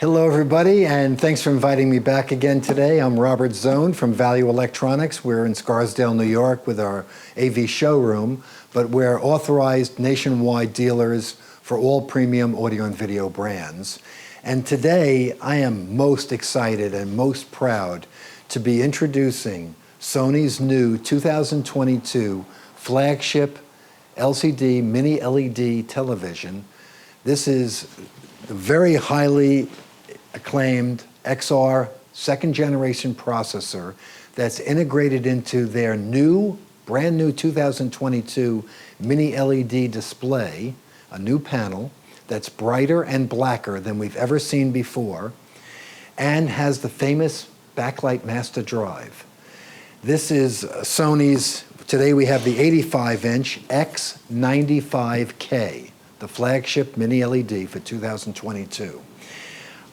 Hello everybody, and thanks for inviting me back again today. I'm Robert Zone from Value Electronics. We're in Scarsdale, New York with our AV showroom, but we're authorized nationwide dealers for all premium audio and video brands. And today I am most excited and most proud to be introducing Sony's new 2022 flagship LCD mini LED television. This is the very highly acclaimed XR second generation processor that's integrated into their brand new 2022 mini LED display, a new panel that's brighter and blacker than we've ever seen before, and has the famous backlight master drive. This is Sony's, today we have the 85-inch X95K, the flagship mini LED for 2022.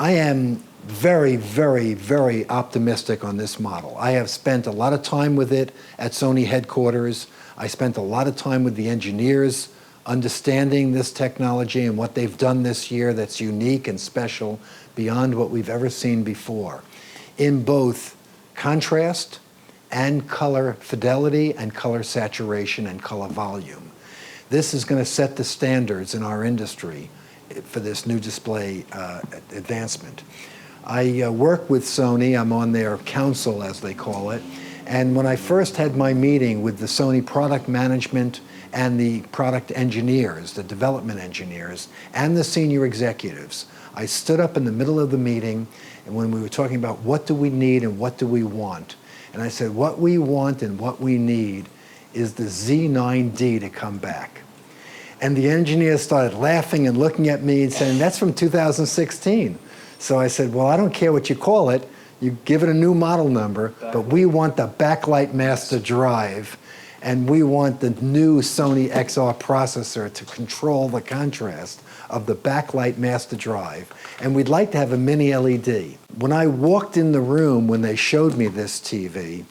I am very, very, very optimistic on this model. I have spent a lot of time with it at Sony headquarters. I spent a lot of time with the engineers understanding this technology and what they've done this year that's unique and special beyond what we've ever seen before, in both contrast and color fidelity and color saturation and color volume. This is going to set the standards in our industry for this new display advancement. I work with Sony. I'm on their council, as they call it. And when I first had my meeting with the Sony product management and the product engineers, the development engineers, and the senior executives, I stood up in the middle of the meeting, and when we were talking about what do we need and what do we want, and I said, what we want and what we need is the Z9D to come back. And the engineers started laughing and looking at me and saying, that's from 2016. So I said, well, I don't care what you call it. You give it a new model number, but we want the backlight master drive, and we want the new Sony XR processor to control the contrast of the backlight master drive. And we'd like to have a mini LED. When I walked in the room when they showed me this TV,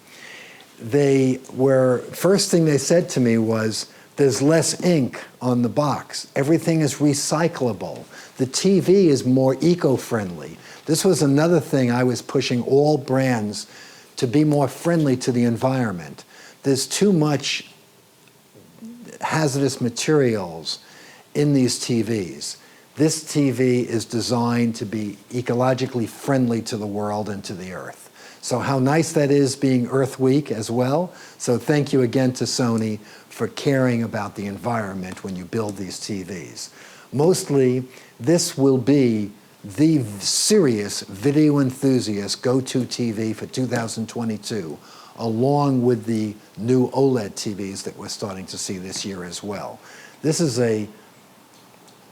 first thing they said to me was, there's less ink on the box. Everything is recyclable. The TV is more eco-friendly. This was another thing I was pushing all brands to be more friendly to the environment. There's too much hazardous materials in these TVs. This TV is designed to be ecologically friendly to the world and to the earth. So how nice that is being Earth Week as well. So thank you again to Sony for caring about the environment when you build these TVs. Mostly, this will be the serious video enthusiast go-to TV for 2022, along with the new OLED TVs that we're starting to see this year as well. This is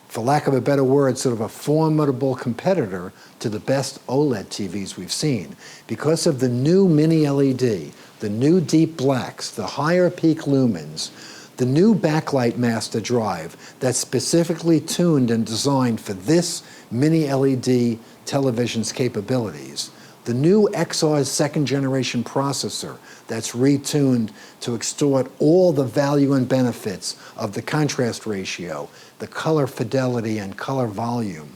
for lack of a better word, sort of a formidable competitor to the best OLED TVs we've seen. Because of the new mini LED, the new deep blacks, the higher peak lumens, the new backlight master drive that's specifically tuned and designed for this mini LED television's capabilities, the new XR's second generation processor that's retuned to extort all the value and benefits of the contrast ratio, the color fidelity and color volume.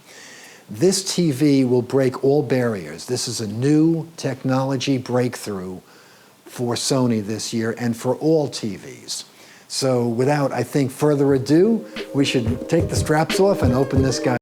This TV will break all barriers. This is a new technology breakthrough for Sony this year and for all TVs. So without, I think, further ado, we should take the straps off and open this guy.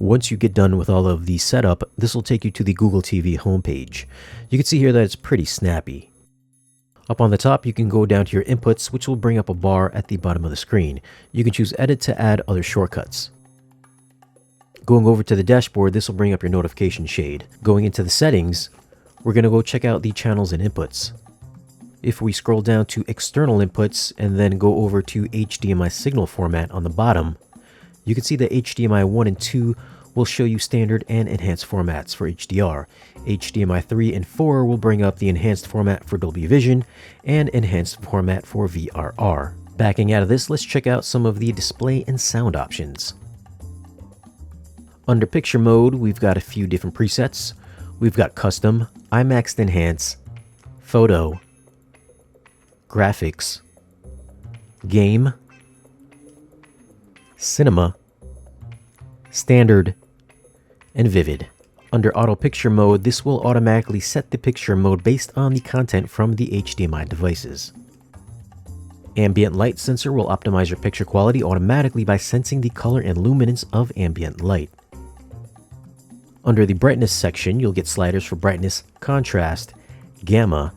Once you get done with all of the setup, this will take you to the Google TV homepage. You can see here that it's pretty snappy. Up on the top, you can go down to your inputs, which will bring up a bar at the bottom of the screen. You can choose Edit to add other shortcuts. Going over to the dashboard, this will bring up your notification shade. Going into the settings, we're going to go check out the channels and inputs. If we scroll down to external inputs and then go over to HDMI signal format on the bottom, you can see that HDMI 1 and 2 will show you standard and enhanced formats for HDR. HDMI 3 and 4 will bring up the enhanced format for Dolby Vision and enhanced format for VRR. Backing out of this, let's check out some of the display and sound options. Under picture mode, we've got a few different presets. We've got custom, IMAX Enhance, photo, graphics, game, cinema, standard, and vivid. Under auto picture mode, this will automatically set the picture mode based on the content from the HDMI devices. Ambient light sensor will optimize your picture quality automatically by sensing the color and luminance of ambient light. Under the brightness section, you'll get sliders for brightness, contrast, gamma,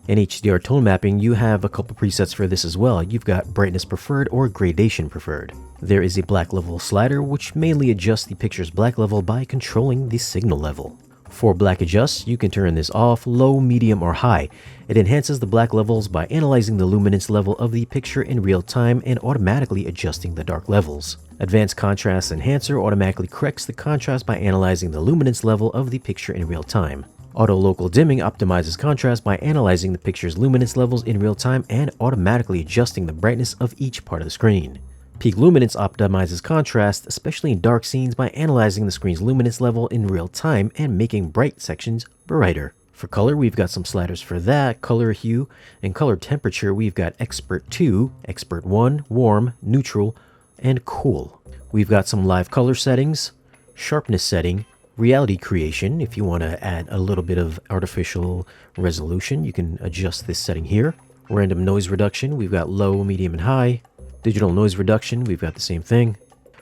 and HDR tone mapping. You have a couple presets for this as well. You've got brightness preferred or gradation preferred. There is a black level slider which mainly adjusts the picture's black level by controlling the signal level. For black adjust, you can turn this off, low, medium, or high. It enhances the black levels by analyzing the luminance level of the picture in real time and automatically adjusting the dark levels. Advanced Contrast Enhancer automatically corrects the contrast by analyzing the luminance level of the picture in real time. Auto Local Dimming optimizes contrast by analyzing the picture's luminance levels in real time and automatically adjusting the brightness of each part of the screen. Peak Luminance optimizes contrast, especially in dark scenes, by analyzing the screen's luminance level in real time and making bright sections brighter. For color, we've got some sliders for that. Color hue and color temperature, we've got Expert 2, Expert 1, Warm, Neutral, and Cool. We've got some live color settings, sharpness setting, reality creation. If you want to add a little bit of artificial resolution, you can adjust this setting here. Random noise reduction, we've got low, medium, and high. Digital noise reduction, we've got the same thing.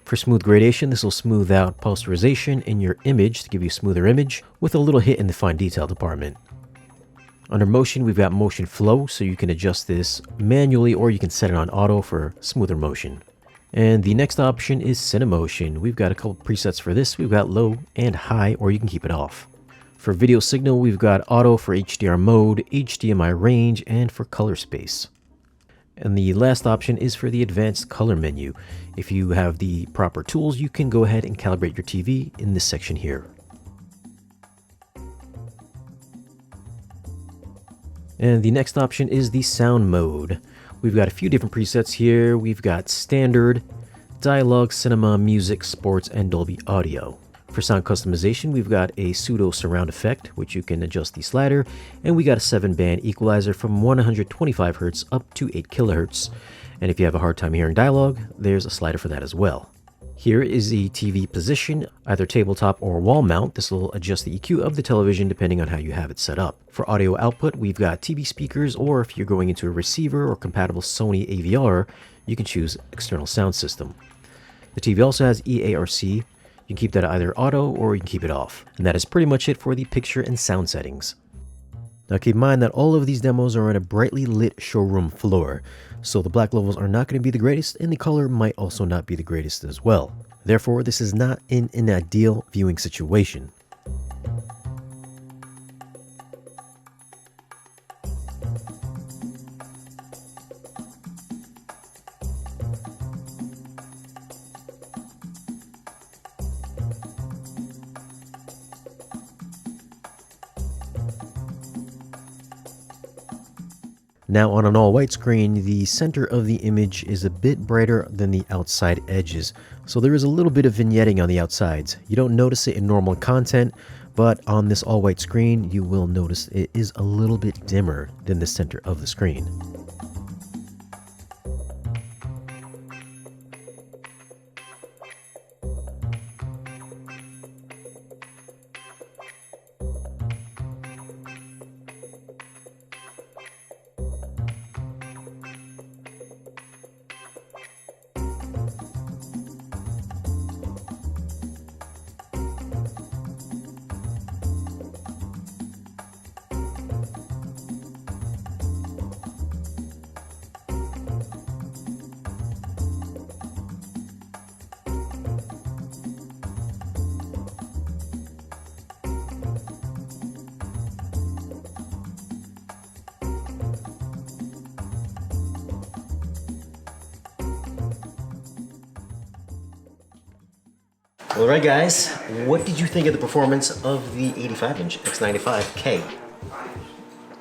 For smooth gradation, this will smooth out posterization in your image to give you a smoother image with a little hit in the fine detail department. Under motion, we've got motion flow, so you can adjust this manually or you can set it on auto for smoother motion. And the next option is Cinemotion. We've got a couple presets for this. We've got low and high, or you can keep it off. For video signal, we've got auto for HDR mode, HDMI range, and for color space. And the last option is for the advanced color menu. If you have the proper tools, you can go ahead and calibrate your TV in this section here. And the next option is the sound mode. We've got a few different presets here. We've got standard, dialogue, cinema, music, sports, and Dolby audio. For sound customization, we've got a pseudo surround effect, which you can adjust the slider, and we got a 7-band equalizer from 125 Hz up to 8 kHz. And if you have a hard time hearing dialogue, there's a slider for that as well. Here is the TV position, either tabletop or wall mount. This will adjust the EQ of the television depending on how you have it set up. For audio output, we've got TV speakers, or if you're going into a receiver or compatible Sony AVR, you can choose external sound system. The TV also has EARC. You can keep that either auto or you can keep it off. And that is pretty much it for the picture and sound settings. Now keep in mind that all of these demos are on a brightly lit showroom floor, so the black levels are not going to be the greatest and the color might also not be the greatest as well. Therefore, this is not in an ideal viewing situation. Now on an all-white screen, the center of the image is a bit brighter than the outside edges, so there is a little bit of vignetting on the outsides. You don't notice it in normal content, but on this all-white screen, you will notice it is a little bit dimmer than the center of the screen. All right, guys. What did you think of the performance of the 85-inch X95K?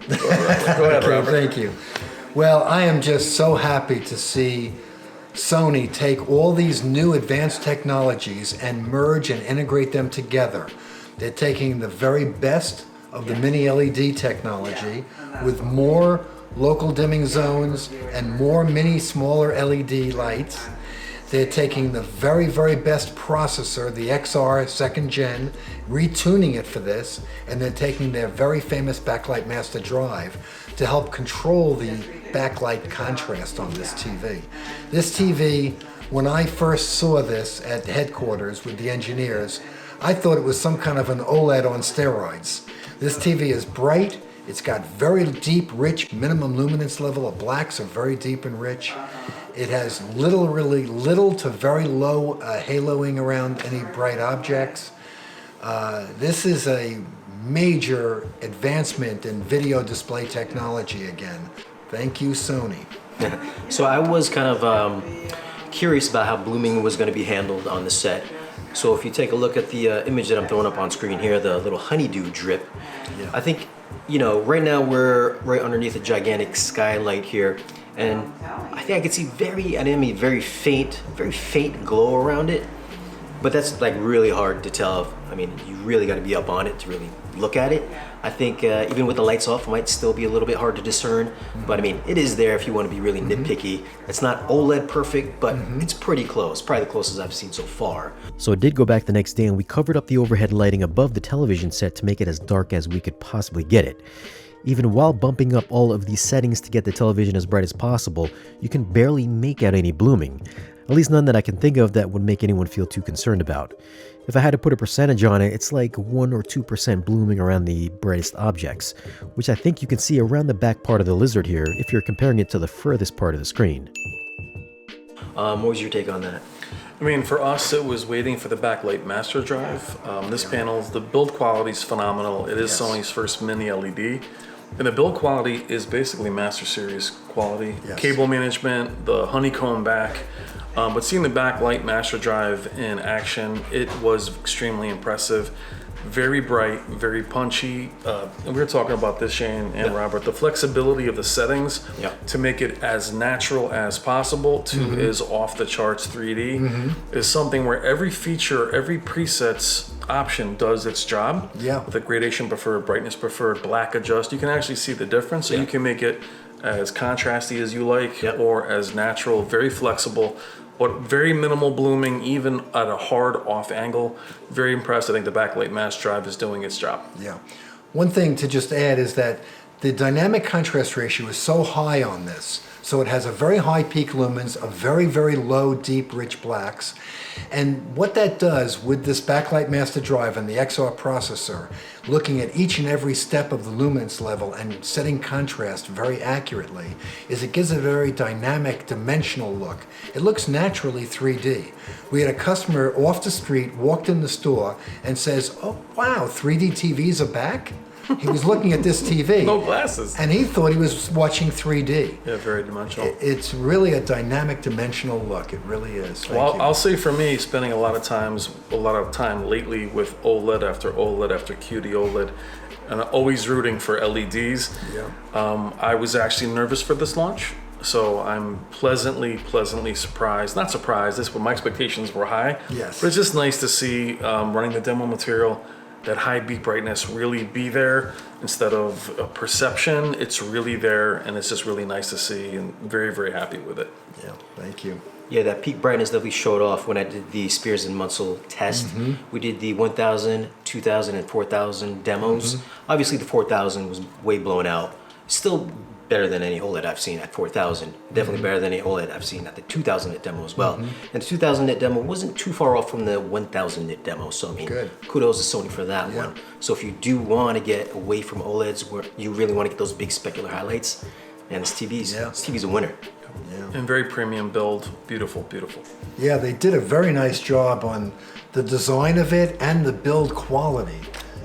Go ahead, Robert. Thank you. Well, I am just so happy to see Sony take all these new advanced technologies and merge and integrate them together. They're taking the very best of the mini LED technology with more local dimming zones and more mini smaller LED lights. They're taking the very, very best processor, the XR 2nd Gen, retuning it for this, and they're taking their very famous Backlight Master Drive to help control the backlight contrast on this TV. This TV, when I first saw this at headquarters with the engineers, I thought it was some kind of an OLED on steroids. This TV is bright, it's got very deep, rich minimum luminance level. The blacks are very deep and rich. It has really little to very low haloing around any bright objects. This is a major advancement in video display technology again. Thank you, Sony. So I was kind of curious about how blooming was going to be handled on the set. So if you take a look at the image that I'm throwing up on screen here, the little honeydew drip, Yeah. I think, you know, right now we're right underneath a gigantic skylight here, and I think I can see very faint glow around it, but that's like really hard to tell. I mean, you really got to be up on it to really look at it. I think even with the lights off, it might still be a little bit hard to discern, but I mean, it is there if you want to be really nitpicky. It's not OLED perfect, but it's pretty close, probably the closest I've seen so far. So I did go back the next day and we covered up the overhead lighting above the television set to make it as dark as we could possibly get it. Even while bumping up all of these settings to get the television as bright as possible, you can barely make out any blooming. At least none that I can think of that would make anyone feel too concerned about. If I had to put a percentage on it, it's like 1 or 2% blooming around the brightest objects, which I think you can see around the back part of the lizard here if you're comparing it to the furthest part of the screen. What was your take on that? I mean, for us, it was waiting for the Backlight Master Drive. This panel, the build quality is phenomenal. It is Sony's first mini LED. And the build quality is basically Master Series quality. Yes. Cable management, the honeycomb back. But seeing the Backlight Master Drive in action, it was extremely impressive. Very bright, very punchy. And we were talking about this, Shane and Robert, the flexibility of the settings to make it as natural as possible to is off the charts 3D is something where every feature, every preset's option does its job. Yeah. With the gradation preferred, brightness preferred, black adjust, you can actually see the difference. So you can make it as contrasty as you like or as natural, very flexible. But very minimal blooming, even at a hard off angle. Very impressed. I think the Backlight Master Drive is doing its job. Yeah. One thing to just add is that the dynamic contrast ratio is so high on this. So it has a very high peak lumens, a very low, deep, rich blacks. And what that does with this Backlight Master Drive and the XR processor, looking at each and every step of the luminance level and setting contrast very accurately, is it gives a very dynamic, dimensional look. It looks naturally 3D. We had a customer off the street, walked in the store, and says, "Oh, wow, 3D TVs are back?" He was looking at this TV. No glasses. And he thought he was watching 3D. Yeah, very dimensional. It's really a dynamic, dimensional look. It really is. Thank you. I'll say for me, spending a lot of time lately with OLED after OLED after QD-OLED, and always rooting for LEDs. Yeah. I was actually nervous for this launch. So I'm pleasantly surprised. Not surprised, but my expectations were high. Yes. But it's just nice to see running the demo material, that high beat brightness really be there instead of a perception. It's really there, and it's just really nice to see, and very happy with it. Yeah, thank you. Yeah, that peak brightness that we showed off when I did the Spears and Munsell test. We did the 1000, 2000, and 4000 demos. Obviously, the 4000 was way blown out. Still better than any OLED I've seen at 4000. Definitely better than any OLED I've seen at the 2000 nit demo as well. And the 2000 nit demo wasn't too far off from the 1000 nit demo. So I mean, kudos to Sony for that one. So if you do want to get away from OLEDs, where you really want to get those big specular highlights, man, this TV's a winner. Yeah. And very premium build, beautiful. Yeah, they did a very nice job on the design of it and the build quality.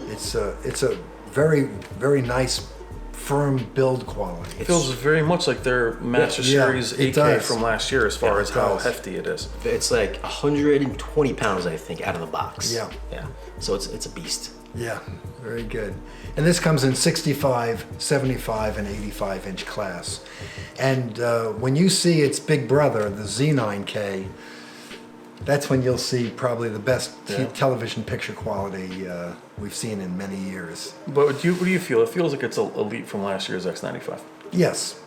It's a very nice firm build quality. It feels very much like their Master Yeah, Series it 8K does. from last year as far Yeah, as it how does. hefty it is. It's like 120 pounds, I think, out of the box. Yeah. Yeah. So it's a beast. Yeah, very good. And this comes in 65, 75, and 85-inch class. And when you see its big brother, the Z9K, that's when you'll see probably the best television picture quality we've seen in many years. But what do you feel? It feels like it's a leap from last year's X95. Yes.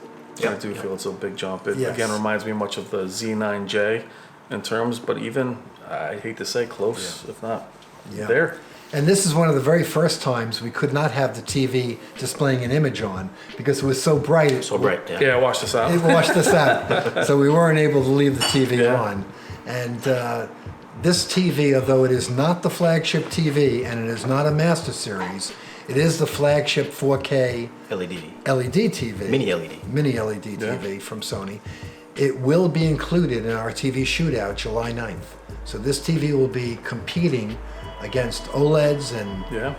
I do feel it's a big jump. It Yes. again reminds me much of the Z9J in terms, but even, I hate to say, close, if not Yeah. there. And this is one of the very first times we could not have the TV displaying an image on because it was so bright. So bright. Yeah. Yeah, watch this out. It washed us out. So we weren't able to leave the TV Yeah. on. And this TV, although it is not the flagship TV and it is not a Master Series, it is the flagship 4K LED. LED TV. Mini LED. Mini LED TV from Sony. It will be included in our TV shootout July 9th. So this TV will be competing against OLEDs and Yeah.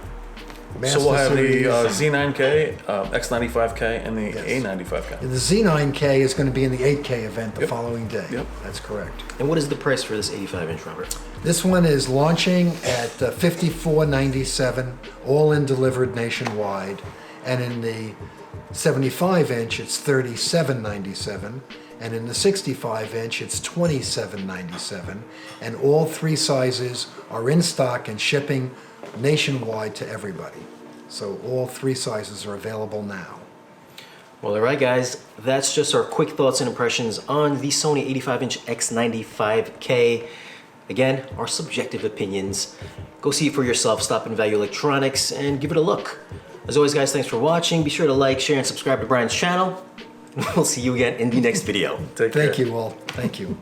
Master So we'll have the Series. Z9K, X95K, and the Yes. A95K. The Z9K is going to be in the 8K event the Yep. following day. Yep. That's correct. And what is the price for this 85-inch, Robert? This one is launching at $54.97, all in delivered nationwide. And in the 75-inch, it's $37.97. And in the 65-inch, it's $27.97. And all three sizes are in stock and shipping nationwide to everybody. So all three sizes are available now. Well, all right, guys, that's just our quick thoughts and impressions on the Sony 85-inch X95K. Again, our subjective opinions. Go see it for yourself, stop in Value Electronics, and give it a look. As always, guys, thanks for watching. Be sure to like, share, and subscribe to Brian's channel. We'll see you again in the next video. Take care. Thank you all. Thank you.